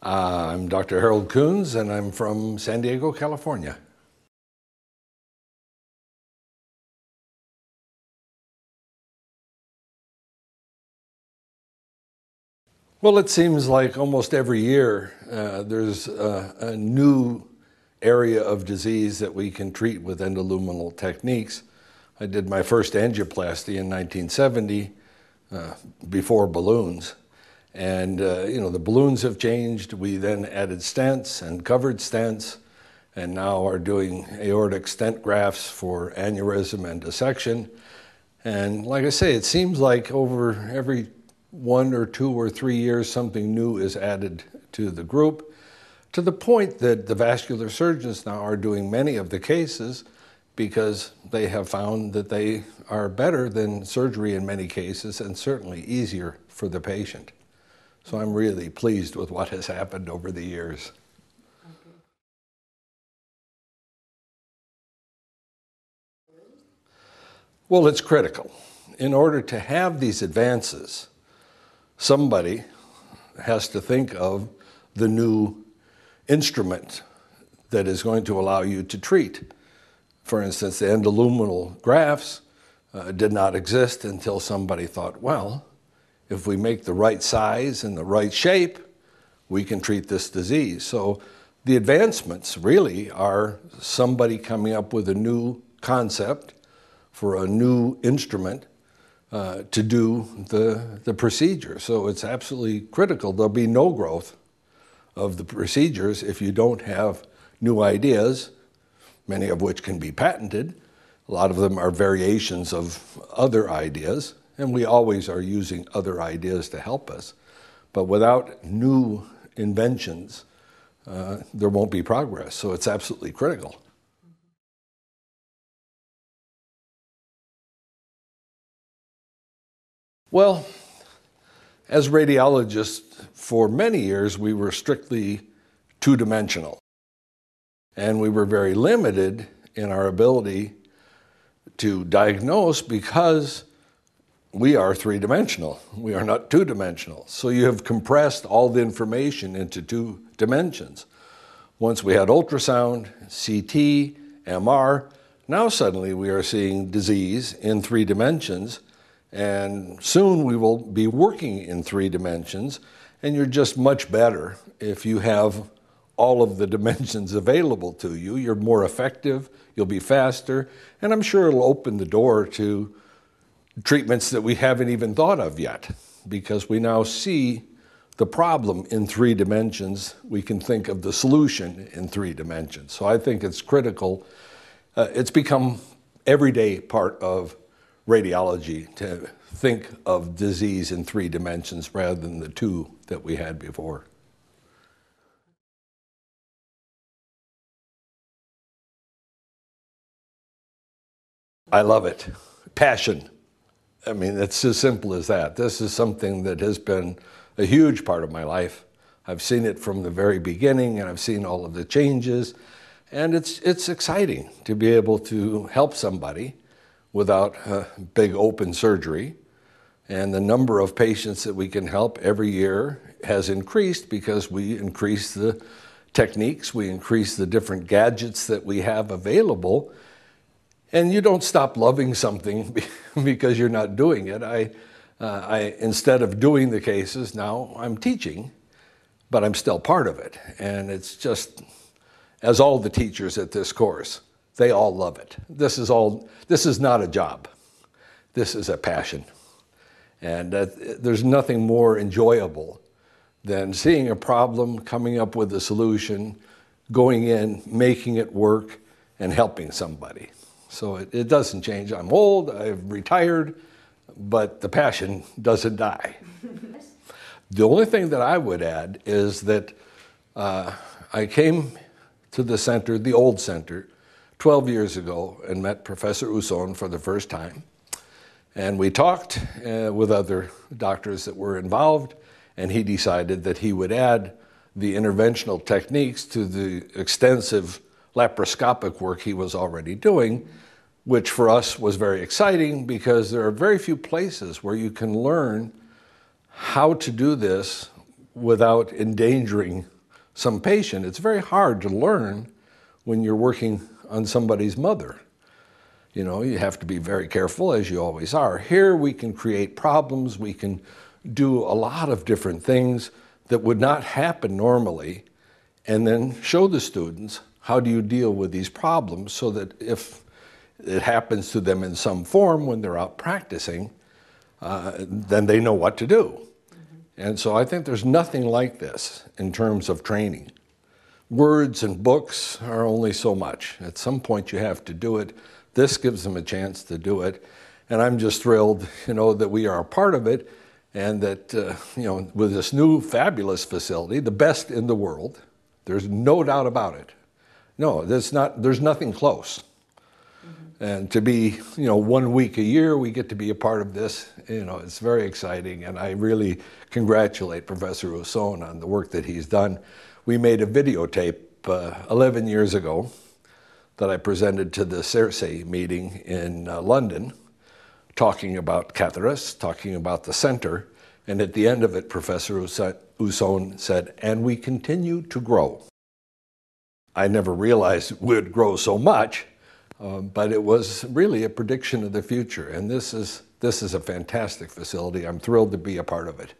I'm Dr. Harold Coons, and I'm from San Diego, California. Well, it seems like almost every year there's a new area of disease that we can treat with endoluminal techniques. I did my first angioplasty in 1970 before balloons. And, the balloons have changed. We then added stents and covered stents, and now are doing aortic stent grafts for aneurysm and dissection. And like I say, it seems like over every 1 or 2 or 3 years, something new is added to the group, to the point that the vascular surgeons now are doing many of the cases because they have found that they are better than surgery in many cases and certainly easier for the patient. So I'm really pleased with what has happened over the years. Well, it's critical. In order to have these advances, somebody has to think of the new instrument that is going to allow you to treat. For instance, the endoluminal grafts did not exist until somebody thought, well, if we make the right size and the right shape, we can treat this disease. So the advancements really are somebody coming up with a new concept for a new instrument to do the procedure. So it's absolutely critical. There'll be no growth of the procedures if you don't have new ideas, many of which can be patented. A lot of them are variations of other ideas. And we always are using other ideas to help us. But without new inventions, there won't be progress. So it's absolutely critical. Well, as radiologists, for many years, we were strictly two-dimensional. And we were very limited in our ability to diagnose because we are three-dimensional. We are not two-dimensional. So you have compressed all the information into 2 dimensions. Once we had ultrasound, CT, MR, now suddenly we are seeing disease in 3 dimensions, and soon we will be working in 3 dimensions, and you're just much better if you have all of the dimensions available to you. You're more effective, you'll be faster, and I'm sure it'll open the door to treatments that we haven't even thought of yet, because we now see the problem in 3 dimensions. We can think of the solution in 3 dimensions. So I think it's critical. It's become everyday part of radiology to think of disease in 3 dimensions rather than the 2 that we had before. I love it. Passion. I mean, it's as simple as that. This is something that has been a huge part of my life. I've seen it from the very beginning, and I've seen all of the changes. And it's exciting to be able to help somebody without a big open surgery. And the number of patients that we can help every year has increased because we increase the techniques, we increase the different gadgets that we have available. And you don't stop loving something because you're not doing it. Instead of doing the cases, now I'm teaching, but I'm still part of it. And it's just, as all the teachers at this course, they all love it. This is not a job. This is a passion. And there's nothing more enjoyable than seeing a problem, coming up with a solution, going in, making it work, and helping somebody. So it doesn't change. I'm old, I've retired, but the passion doesn't die. The only thing that I would add is that I came to the center, the old center, 12 years ago and met Professor Usson for the first time. And we talked with other doctors that were involved, and he decided that he would add the interventional techniques to the extensive laparoscopic work he was already doing, which for us was very exciting because there are very few places where you can learn how to do this without endangering some patient. It's very hard to learn when you're working on somebody's mother. You know, you have to be very careful, as you always are. Here we can create problems, we can do a lot of different things that would not happen normally, and then show the students how do you deal with these problems so that if it happens to them in some form when they're out practicing, then they know what to do. And so I think there's nothing like this in terms of training. Words and books are only so much. At some point you have to do it. This gives them a chance to do it. And I'm just thrilled, you know, that we are a part of it, and that, you know, with this new fabulous facility, the best in the world, there's no doubt about it. No, there's nothing close. And to be, you know, 1 week a year, we get to be a part of this, you know, it's very exciting. And I really congratulate Professor Usson on the work that he's done. We made a videotape 11 years ago that I presented to the Cirugía meeting in London, talking about catheters, talking about the center. And at the end of it, Professor Usson said, "And we continue to grow." I never realized we'd grow so much. But it was really a prediction of the future, and this is a fantastic facility. I'm thrilled to be a part of it.